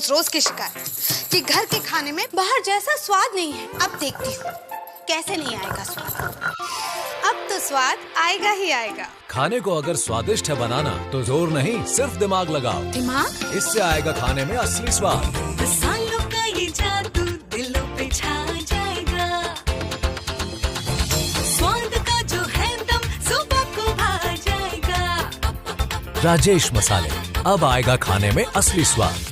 रोज की शिकायत कि घर के खाने में बाहर जैसा स्वाद नहीं है। अब देखती हूँ कैसे नहीं आएगा स्वाद। अब तो स्वाद आएगा ही आएगा। खाने को अगर स्वादिष्ट है बनाना तो जोर नहीं, सिर्फ दिमाग लगाओ। दिमाग? इससे आएगा खाने में असली स्वाद। मसालों का ये जादू दिलों पे छा जाएगा। स्वाद का जो है दम सुबह को भा जाएगा। राजेश मसाले, अब आएगा खाने में असली स्वाद।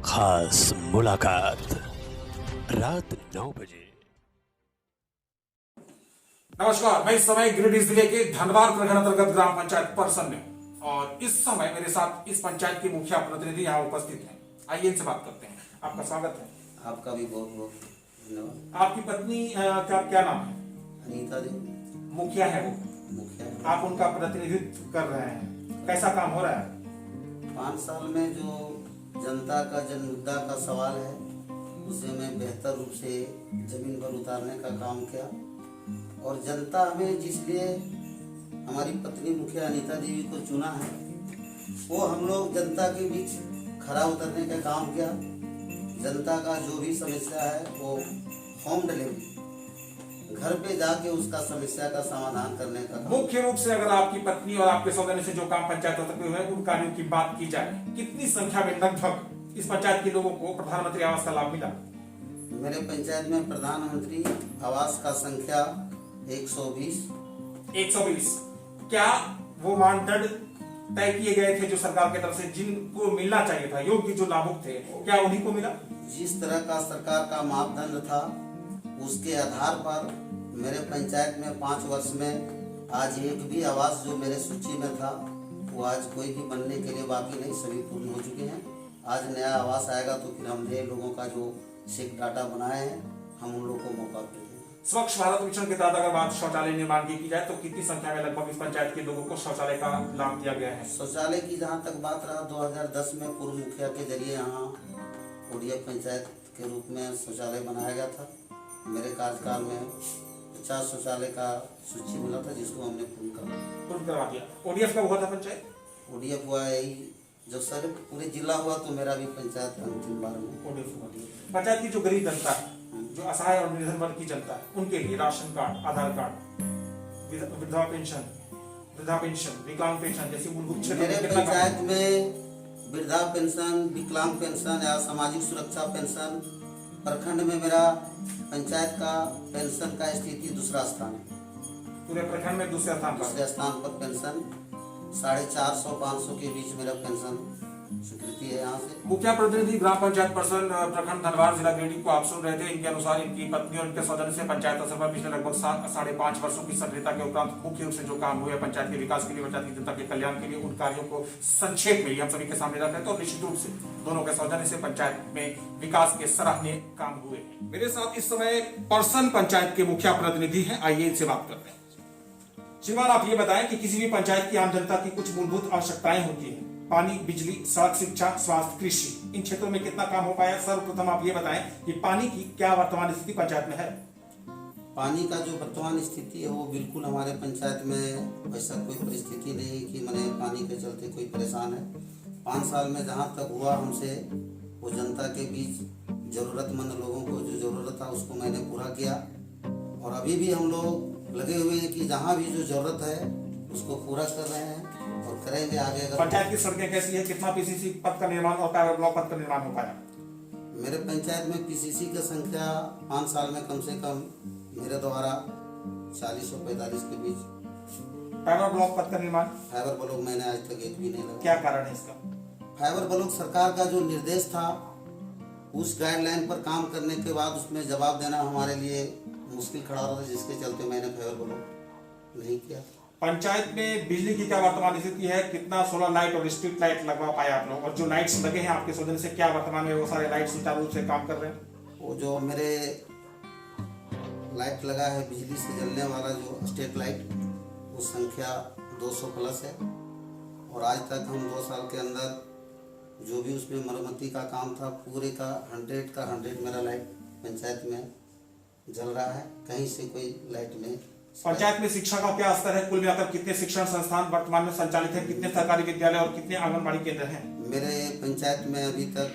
खास मुलाकात रात 9 बजे। नमस्कार, मैं इस समय गिरिडीह जिले के धनवार प्रखंड अंतर्गत ग्राम पंचायत परसन में और इस समय मेरे साथ इस पंचायत के मुखिया प्रतिनिधि यहाँ उपस्थित हैं। आइए इनसे बात करते हैं। आपका स्वागत है। आपका भी बहुत बहुत धन्यवाद। आपकी पत्नी का क्या नाम है? अनीता जी। मुखिया है वो? मुखिया है। आप उनका प्रतिनिधित्व कर रहे हैं, कैसा काम हो रहा है? 5 साल में जो जनता का जन मुद्दा का सवाल है उसे मैं बेहतर रूप से जमीन पर उतारने का काम किया और जनता हमें जिसलिए हमारी पत्नी मुखिया अनीता देवी को चुना है वो हम लोग जनता के बीच खड़ा उतरने का काम किया। जनता का जो भी समस्या है वो होम डिलीवरी घर पे जाके उसका समस्या का समाधान करने का काम। मुख्य रूप से अगर आपकी पत्नी और आपके सौजन्य से जो काम पंचायत स्तर पे हुए उन कार्यों की बात की जाए, कितनी संख्या में लगभग इस पंचायत के लोगों को प्रधानमंत्री आवास का लाभ मिला? मेरे पंचायत में प्रधानमंत्री आवास का संख्या 120। 120। क्या वो मानदंड तय किए गए थे जो सरकार की तरफ से जिनको मिलना चाहिए था, योग्य जो लाभुक थे, क्या उन्हीं को मिला? जिस तरह का सरकार का मापदंड था उसके आधार पर मेरे पंचायत में 5 वर्ष में आज एक भी आवास जो मेरे सूची में था वो आज कोई भी बनने के लिए बाकी नहीं, सभी पूर्ण हो चुके हैं। आज नया आवास आएगा तो फिर हम नए लोगों का जो शेक डाटा बनाए हैं हम उन लोगों को मौका देंगे। स्वच्छ भारत मिशन के तहत अगर बात शौचालय निर्माण की जाए तो कितनी संख्या में लगभग इस पंचायत के लोगों को शौचालय का लाभ दिया गया है? शौचालय की जहाँ तक बात रहा 2010 में पूर्व मुखिया के जरिए यहाँ ओडीएफ पंचायत के रूप में शौचालय बनाया गया था। मेरे कार्यकाल में 50 शौचालय का सूची मिला था जिसको हमने पूर्ण करवा दिया। ओडीएफ का हुआ था पंचायत? ओडीएफ हुआ यही जब सर पूरे जिला हुआ तो मेरा भी पंचायत अंतिम बार में ओडीएफ हुआ। पंचायत की जो गरीब जनता है, जो असहाय और निर्धन वर्ग की जनता है, उनके लिए राशन कार्ड, आधार कार्ड, वृद्धा पेंशन, विकलांग पेंशन जैसी मूलभूत मेरे पंचायत में वृद्धा पेंशन, विकलांग पेंशन या सामाजिक सुरक्षा पेंशन प्रखंड में मेरा पंचायत का पेंशन का स्थिति दूसरा स्थान है। पूरे प्रखंड में दूसरे स्थान पर पेंशन 450-500 के बीच मेरा पेंशन स्वीकृति है। यहाँ से मुखिया प्रतिनिधि ग्राम पंचायत परसन प्रखंड धनवार जिला गिरिडीह को आप सुन रहे थे। इनके अनुसार इनकी पत्नी और इनके सौजन्य से पंचायत स्तर पर पिछले लगभग 5.5 वर्षों की सक्रियता के उपरांत मुख्य रूप से जो काम हुए पंचायत के विकास के लिए, पंचायत की जनता के कल्याण के लिए, उन कार्यों को संक्षेप में हम सभी के सामने रख रहे थे और निश्चित रूप से दोनों के सौजन्य से पंचायत में विकास के सराहनीय काम हुए। मेरे साथ इस समय परसन पंचायत के मुखिया प्रतिनिधि है, आइए इनसे बात करते हैं। श्रीमान, आप ये बताएं कि किसी भी पंचायत की आम जनता की कुछ मूलभूत आवश्यकताएं होती हैं, पानी, बिजली, सड़क, शिक्षा, स्वास्थ्य, कृषि, इन क्षेत्रों में कितना काम हो पाया? सर्वप्रथम आप ये बताएं कि पानी की क्या वर्तमान स्थिति पंचायत में है? पानी का जो वर्तमान स्थिति है वो बिल्कुल हमारे पंचायत में वैसा कोई परिस्थिति नहीं कि मैंने पानी के चलते कोई परेशान है। 5 साल में जहाँ तक हुआ हमसे वो जनता के बीच जरूरतमंद लोगों को जो जरूरत था उसको मैंने पूरा किया और अभी भी हम लोग लगे हुए हैं कि जहाँ भी जो जरूरत है उसको पूरा कर रहे हैं और करेंगे आगे। पंचायत की सड़कें कैसी है? कितना पीसीसी पथ का निर्माण और पावर ब्लॉक पथ का निर्माण हो पाया? मेरे पंचायत में पीसीसी की संख्या 5 साल में कम से कम मेरे द्वारा 40 और 45 के बीच। फाइबर ब्लॉक पथ का निर्माण? फाइबर ब्लॉक मैंने आज तक एक भी नहीं लगा। क्या कारण है इसका? फाइबर ब्लॉक सरकार का जो निर्देश था उस गाइडलाइन पर काम करने के बाद उसमें जवाब देना हमारे लिए मुश्किल खड़ा रहा, जिसके चलते मैंने फाइबर ब्लॉक नहीं किया। पंचायत में बिजली की क्या वर्तमान स्थिति है? कितना सोलर लाइट और स्ट्रीट लाइट लगवा पाए आप लोग? और जो लाइट्स लगे हैं आपके सौजन्य से, क्या वर्तमान में वो सारे लाइट सुचारू रूप से काम कर रहे हैं? वो जो मेरे लाइट लगा है बिजली से जलने वाला जो स्ट्रीट लाइट वो संख्या 200 प्लस है और आज तक हम 2 साल के अंदर जो भी उसमें मरम्मती का काम था पूरे का 100 का 100 मेरा लाइट पंचायत में जल रहा है। कहीं से कोई लाइट में पंचायत में शिक्षा का क्या स्तर है? कुल मिलाकर कितने शिक्षण संस्थान वर्तमान में संचालित है? कितने सरकारी विद्यालय और कितने आंगनबाड़ी केंद्र हैं? मेरे पंचायत में अभी तक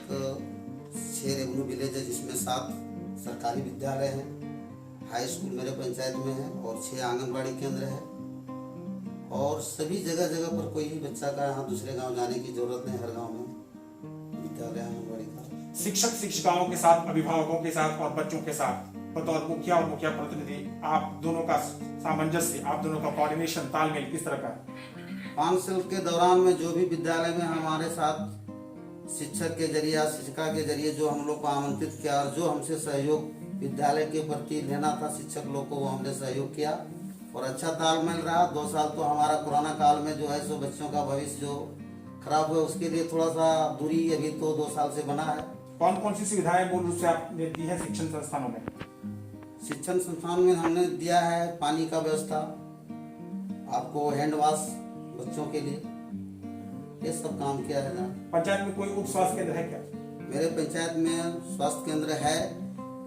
6 रेवेन्यू विलेज है, जिसमें 7 सरकारी विद्यालय हैं, हाई स्कूल मेरे पंचायत में है और 6 आंगनबाड़ी केंद्र है। और सभी जगह जगह पर कोई भी बच्चा का यहाँ दूसरे गांव जाने की जरूरत नहीं, हर गांव में विद्यालय आंगनबाड़ी का। शिक्षक शिक्षिकाओं के साथ, अभिभावकों के साथ और बच्चों के साथ बतौर मुखिया और मुखिया प्रतिनिधि आप दोनों का सामंजस्य, आप दोनों का कोऑर्डिनेशन, तालमेल किस तरह का है? 5 साल के दौरान में जो भी विद्यालय में हमारे साथ शिक्षक के जरिए, शिक्षिका के जरिए जो हम लोग को आमंत्रित किया और जो हमसे सहयोग विद्यालय के प्रति लेना था शिक्षक लोग को, वो हमने सहयोग किया और अच्छा तालमेल रहा। 2 साल तो हमारा कोरोना काल में जो है सो बच्चों का भविष्य जो खराब हुआ, उसके लिए थोड़ा सा दूरी अभी तो 2 साल से बना है। कौन कौन सी सुविधाएं मूल रूप से आपने दी है शिक्षण संस्थानों में? शिक्षण संस्थान में हमने दिया है पानी का व्यवस्था, आपको हैंड वॉश बच्चों के लिए, ये सब काम किया है ना। पंचायत में कोई उप स्वास्थ्य केंद्र है क्या? मेरे पंचायत में स्वास्थ्य केंद्र है,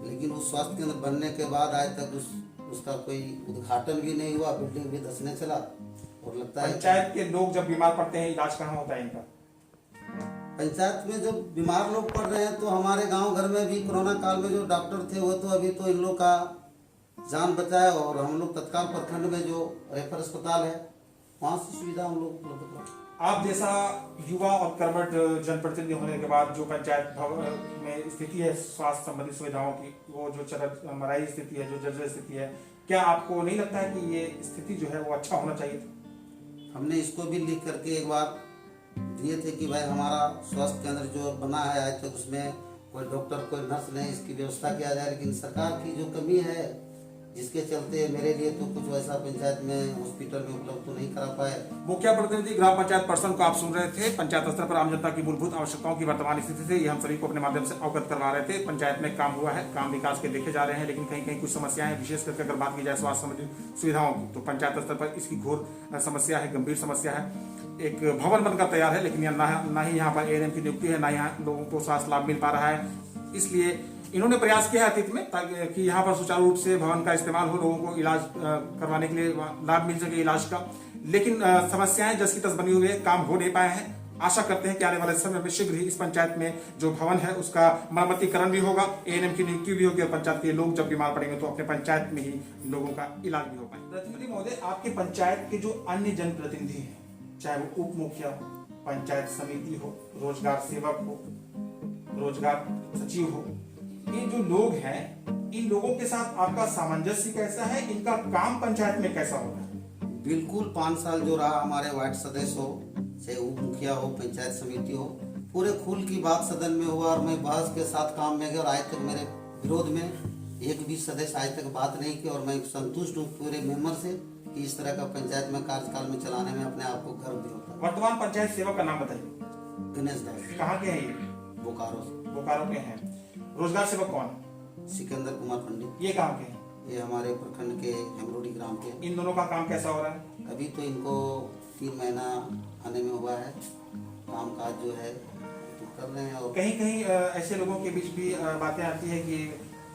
लेकिन उस स्वास्थ्य केंद्र बनने के बाद आज तक उसका कोई उद्घाटन भी नहीं हुआ, बिल्डिंग भी धंसने चला और लगता है। पंचायत के लोग जब बीमार पड़ते हैं, इलाज कहाँ होता है इनका? पंचायत में जब बीमार लोग पड़ रहे हैं तो हमारे गांव घर में भी कोरोना काल में जो डॉक्टर थे वो तो अभी तो इन लोग का जान बचाए और हम लोग तत्काल प्रखंड में जो रेफर अस्पताल है वहाँ से सुविधा हम लोग उपलब्ध करा। आप जैसा युवा और कर्मठ जनप्रतिनिधि होने के बाद जो पंचायत भवन में स्थिति है स्वास्थ्य संबंधी सुविधाओं की, वो जो चरमराई स्थिति है, जो जर्जर स्थिति है, क्या आपको नहीं लगता है कि ये स्थिति जो है वो अच्छा होना चाहिए था? हमने इसको भी लिख करके एक बार दिए थे कि भाई हमारा स्वास्थ्य केंद्र जो बना है आज तक उसमें कोई डॉक्टर कोई नर्स नहीं, इसकी व्यवस्था किया जाए। लेकिन सरकार की जो कमी है जिसके चलते मेरे लिए तो कुछ वैसा पंचायत में हॉस्पिटल में उपलब्ध तो नहीं करा पाए। मुखिया प्रतिनिधि ग्राम पंचायत पर्सन को आप सुन रहे थे। पंचायत स्तर पर आम जनता की मूलभूत आवश्यकताओं की वर्तमान स्थिति से ये हम सभी को अपने माध्यम से अवगत करवा रहे थे। पंचायत में काम हुआ है, काम विकास के देखे जा रहे हैं, लेकिन कहीं कहीं कुछ समस्याएं हैं। विशेष करके अगर बात की जाए स्वास्थ्य संबंधी सुविधाओं की तो पंचायत स्तर पर इसकी घोर समस्या है, गंभीर समस्या है। एक भवन बनकर तैयार है, लेकिन ना ही यहाँ पर एएनएम की नियुक्ति है, ना यहाँ लोगों को स्वास्थ्य लाभ मिल पा रहा है। इसलिए इन्होंने प्रयास किया है अतीत में ताकि कि यहाँ पर सुचारू रूप से भवन का इस्तेमाल हो, लोगों को इलाज करवाने के लिए लाभ मिल सके इलाज का। लेकिन समस्याएं जस की तस बनी हुई है, काम हो नहीं पाए हैं। आशा करते हैं कि आने वाले समय में शीघ्र ही इस पंचायत में जो भवन है उसका मरम्मतीकरण भी होगा, एएनएम की नियुक्ति भी होगी और पंचायत के लोग जब बीमार पड़ेंगे तो अपने पंचायत में ही लोगों का इलाज भी हो पाए। प्रतिनिधि महोदय, आपके पंचायत के जो अन्य जनप्रतिनिधि हैं, चाहे वो उप मुखिया हो, पंचायत समिति हो, रोजगार सेवक हो, रोजगार सचिव हो, ये जो लोग हैं, इन लोगों के साथ आपका सामंजस्य कैसा है? इनका काम पंचायत में कैसा होता है? बिल्कुल 5 साल जो रहा हमारे वार्ड सदस्य हो, चाहे उप मुखिया हो, पंचायत समिति हो, पूरे खुल की बात सदन में हुआ और मैं बहस के साथ काम में गया और आज तक मेरे विरोध में एक भी सदस्य आज तक बात नहीं की और मैं संतुष्ट हूँ पूरे मेंबर से कि इस तरह का पंचायत में कार्यकाल में चलाने में अपने आप को गर्व भी होता है। वर्तमान पंचायत सेवक का नाम बताइए। गणेश दास। कहाँ के हैं ये? बोकारो से। बोकारो के हैं। रोजगार सेवक कौन? सिकंदर कुमार पंडित। ये कहाँ के हैं? ये हमारे प्रखंड के हेमरोडी ग्राम के। इन दोनों का काम कैसा हो रहा है? अभी तो इनको 3 महीना आने में हुआ है, काम काज जो है तो कर रहे हैं। और कहीं कहीं ऐसे लोगों के बीच भी बातें आती है कि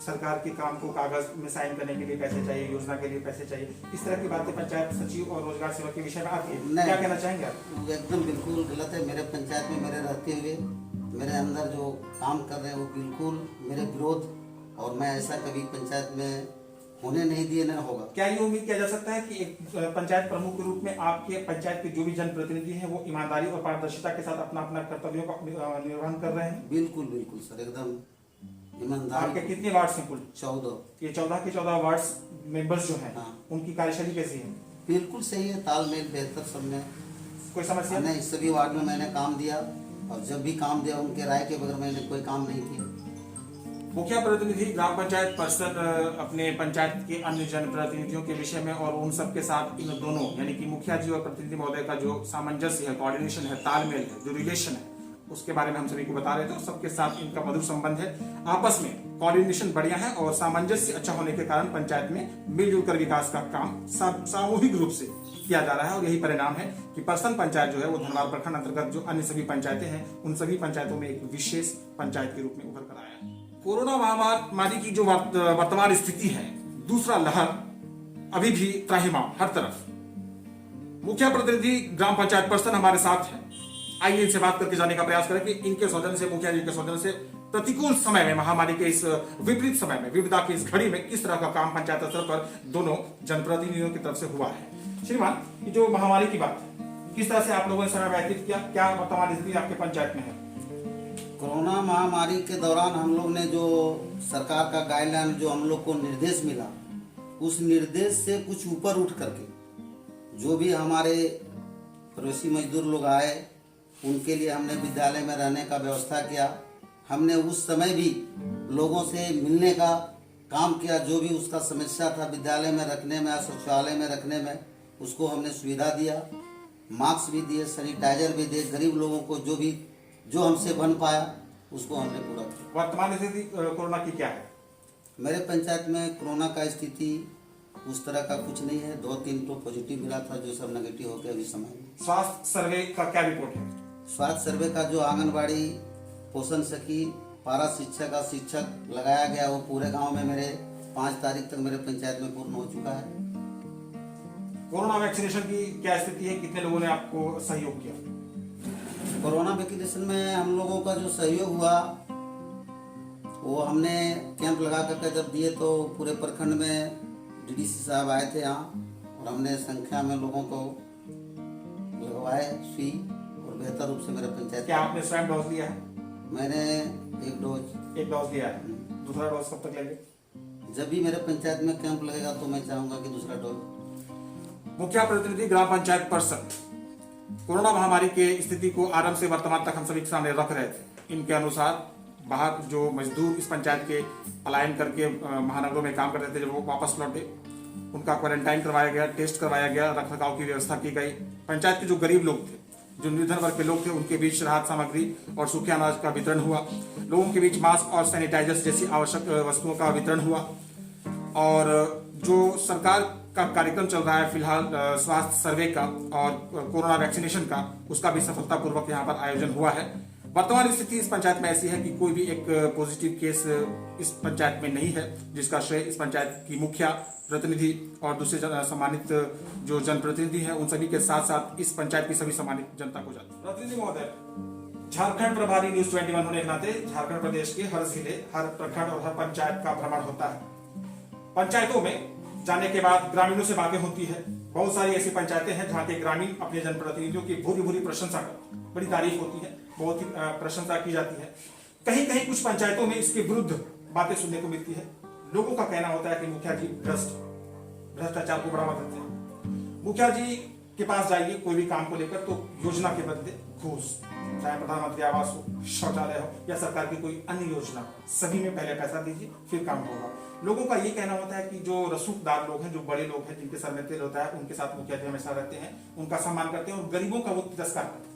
सरकार के काम को कागज में साइन करने के लिए पैसे चाहिए, योजना के लिए पैसे चाहिए, इस तरह की बातें पंचायत सचिव और रोजगार सेवक के विषय में आती है। क्या कहना चाहेंगे आप? एकदम बिल्कुल गलत है। मेरे पंचायत में मेरे रहते हुए मेरे अंदर जो काम कर रहे हैं वो बिल्कुल मेरे विरोध, और मैं ऐसा कभी पंचायत में होने नहीं दिए, न होगा। क्या ये उम्मीद किया जा सकता है कि एक पंचायत प्रमुख के रूप में आपके पंचायत के जो भी जनप्रतिनिधि हैं वो ईमानदारी और पारदर्शिता के साथ अपना अपना कर्तव्यों का निर्वहन कर रहे हैं? बिल्कुल बिल्कुल सर, एकदम ईमानदार। आपके कितने वार्ड हैं कुल? 14। ये 14 के 14 वार्ड मेंबर्स जो हैं, हाँ। उनकी कार्यशैली कैसी है? बिल्कुल सही है, तालमेल बेहतर सब में। कोई समस्या नहीं, सभी वार्ड में मैंने काम दिया और जब भी काम दिया उनके राय के बगैर मैंने कोई काम नहीं किया। मुखिया प्रतिनिधि ग्राम पंचायत पर्षद अपने पंचायत के अन्य जनप्रतिनिधियों के विषय में और उन सब के साथ इन दोनों यानी कि मुखिया जी और प्रतिनिधि महोदय का जो सामंजस्य है, कोऑर्डिनेशन है, तालमेल है, जो रिलेशन है, उसके बारे में हम सभी को बता रहे थे। और सबके साथ इनका मधुर संबंध है, आपस में कोऑर्डिनेशन बढ़िया है और सामंजस्य अच्छा होने के कारण पंचायत में मिलजुल कर विकास का काम सामूहिक रूप से किया जा रहा है। और यही परिणाम है कि परसन पंचायत जो है वो धनवार प्रखंड अंतर्गत जो अन्य सभी पंचायतें हैं उन सभी पंचायतों में एक विशेष पंचायत के रूप में उभर कर आया है। कोरोना महामारी की जो वर्तमान स्थिति है, दूसरा लहर अभी भी त्राहिमाम हर तरफ। मुखिया प्रतिनिधि ग्राम पंचायत पर्सन हमारे साथ हैं। आइए इनसे बात करके जाने का प्रयास करें कि इनके सौजन्य से, मुखिया जी के सौजन्य से प्रतिकूल समय में, महामारी के इस विपरीत समय में, विविधता की इस घड़ी में किस तरह का काम पंचायत स्तर पर दोनों जनप्रतिनिधियों की तरफ से हुआ है। श्रीमान, ये जो महामारी की बात है, किस तरह से आप लोगों ने समय व्यतीत किया, क्या वर्तमान स्थिति आपके पंचायत में है? कोरोना महामारी के दौरान हम लोग ने जो सरकार का गाइडलाइन, जो हम लोग को निर्देश मिला, उस निर्देश से कुछ ऊपर उठ करके जो भी हमारे प्रवासी मजदूर लोग आए, उनके लिए हमने विद्यालय में रहने का व्यवस्था किया। हमने उस समय भी लोगों से मिलने का काम किया, जो भी उसका समस्या था विद्यालय में रखने में, शौचालय में रखने में, उसको हमने सुविधा दिया। मास्क भी दिए, सैनिटाइजर भी दिए। गरीब लोगों को जो हमसे बन पाया उसको हमने पूरा किया। वर्तमान स्थिति कोरोना की क्या है? मेरे पंचायत में कोरोना का स्थिति उस तरह का कुछ नहीं है। 2-3 तो पॉजिटिव मिला था, जो सब नेगेटिव हो गया अभी समय में। स्वास्थ्य सर्वे का क्या रिपोर्ट है? स्वास्थ्य सर्वे का जो आंगनबाड़ी, पोषण सखी, पारा शिक्षक का शिक्षक लगाया गया, वो पूरे गांव में मेरे 5 तारीख तक मेरे पंचायत में पूर्ण हो चुका है। कोरोना वैक्सीनेशन की क्या स्थिति है? कितने लोगों ने आपको सहयोग किया? कोरोना वैक्सीनेशन में हम लोगों का जो सहयोग हुआ, वो हमने कैंप लगा करके जब दिए तो पूरे प्रखंड में डीडीसी साहब आए थे यहाँ, और हमने संख्या में लोगों को लगवाए सुई, और बेहतर रूप से मेरे पंचायत। क्या आपने स्वयं डोज लिया है? मैंने एक डोज लिया है। दूसरा डोज कब तक लेंगे? जब भी मेरे पंचायत में कैंप लगेगा तो मैं चाहूंगा कि दूसरा डोज। मुखिया प्रतिनिधि ग्राम पंचायत पर्सन, कोरोना महामारी के स्थिति को आरंभ से वर्तमान तक हम सभी के सामने रख रहे थे। इनके अनुसार बाहर जो मजदूर इस पंचायत के पलायन करके महानगरों में काम करते थे, जब वो वापस लौटे, उनका क्वारंटाइन करवाया गया, टेस्ट करवाया गया, रख रखाव की व्यवस्था की गई। पंचायत के जो गरीब लोग थे, जो निर्धन वर्ग के लोग थे, उनके बीच राहत सामग्री और सूखे अनाज का वितरण हुआ। लोगों के बीच मास्क और सैनिटाइजर्स जैसी आवश्यक वस्तुओं का वितरण हुआ। और जो सरकार का कार्यक्रम चल रहा है फिलहाल, स्वास्थ्य सर्वे का और कोरोना वैक्सीनेशन का, उसका भी सफलतापूर्वक यहाँ पर आयोजन हुआ है। वर्तमान स्थिति इस पंचायत में ऐसी है कि कोई भी एक पॉजिटिव केस इस पंचायत में नहीं है, जिसका श्रेय इस पंचायत की मुखिया प्रतिनिधि और दूसरे सम्मानित जो जनप्रतिनिधि हैं, उन सभी के साथ साथ इस पंचायत की सभी सम्मानित जनता को जाता है। प्रतिनिधि महोदय, झारखंड प्रभारी न्यूज 21 होने के नाते झारखंड प्रदेश के हर जिले, हर प्रखंड और हर पंचायत का भ्रमण होता है। पंचायतों में जाने के बाद ग्रामीणों से बातें होती है। बहुत सारी ऐसी पंचायतें हैं जहाँ के ग्रामीण अपने जनप्रतिनिधियों की भूरी भूरी प्रशंसा करते हैं, बड़ी तारीफ होती है, बहुत ही प्रशंसा की जाती है। कहीं कहीं कुछ पंचायतों में इसके विरुद्ध बातें सुनने को मिलती है। लोगों का कहना होता है कि मुखिया जी भ्रष्टाचार को बढ़ावा देते हैं। मुखिया जी के पास जाइए कोई भी काम को लेकर तो योजना के बदले घूस, चाहे प्रधानमंत्री आवास हो, शौचालय हो या सरकार की कोई अन्य योजना, सभी में पहले पैसा दीजिए फिर काम होगा। लोगों का ये कहना होता है कि जो रसूखदार लोग हैं, जो बड़े लोग हैं, जिनके सर में तेल होता है, उनके साथ मुखिया जी हमेशा रहते हैं, उनका सम्मान करते हैं और गरीबों का वो तिरस्कार करते हैं।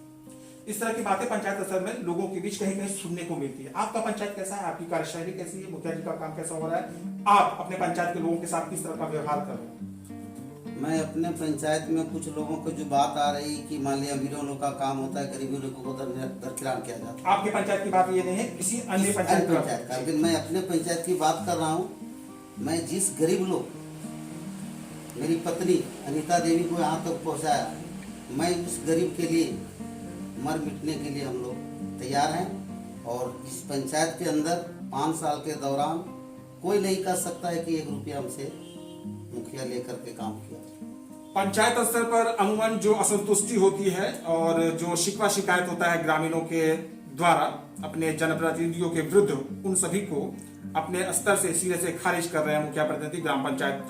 इस तरह की बातें पंचायत स्तर में लोगों के बीच कहीं कहीं सुनने को मिलती है। आपका पंचायत कैसा है? आपकी कार्यशैली कैसी है? मुखिया जी का काम कैसा हो रहा है? आप अपने पंचायत के लोगों के साथ किस तरह का व्यवहार कर रहे हैं? मैं अपने पंचायत में कुछ लोगों को जो बात आ रही कि मान लिया अमीरों लोग का काम होता है, गरीबी लोगों को दरकिरार किया जाता है। आपके पंचायत की बात ये नहीं है, किसी अन्य पंचायत का, लेकिन मैं अपने पंचायत की बात कर रहा हूँ। मैं जिस गरीब लोग, मेरी पत्नी अनीता देवी को यहाँ तक पहुँचाया, मैं उस गरीब के लिए मर मिटने के लिए हम लोग तैयार हैं। और इस पंचायत के अंदर 5 साल के दौरान कोई नहीं कह सकता है कि 1 रुपया हमसे मुखिया लेकर के काम किया। पंचायत स्तर पर अमूमन जो असंतुष्टि होती है और जो शिकवा शिकायत होता है ग्रामीणों के द्वारा अपने जनप्रतिनिधियों के विरुद्ध, उन सभी को अपने स्तर से सिरे से खारिज कर रहे हैं मुखिया प्रतिनिधि ग्राम पंचायत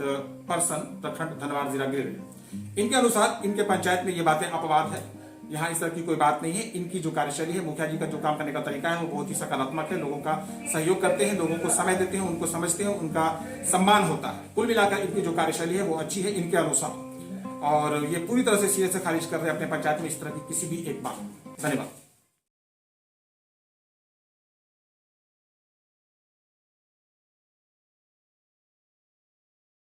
पर्सन प्रखंड धनबाद जिला गिरिडीह। इनके अनुसार इनके पंचायत में ये बातें अपवाद है, यहाँ इस तरह की कोई बात नहीं है। इनकी जो कार्यशैली है, मुखिया जी का जो काम करने का तरीका है, वो बहुत ही सकारात्मक है। लोगों का सहयोग करते हैं, लोगों को समय देते हैं, उनको समझते हैं, उनका सम्मान होता है। कुल मिलाकर इनकी जो कार्यशैली है वो अच्छी है इनके अनुसार, और ये पूरी तरह से सिरे से खारिज कर रहे हैं अपने पंचायत में इस तरह की किसी भी एक बात। धन्यवाद।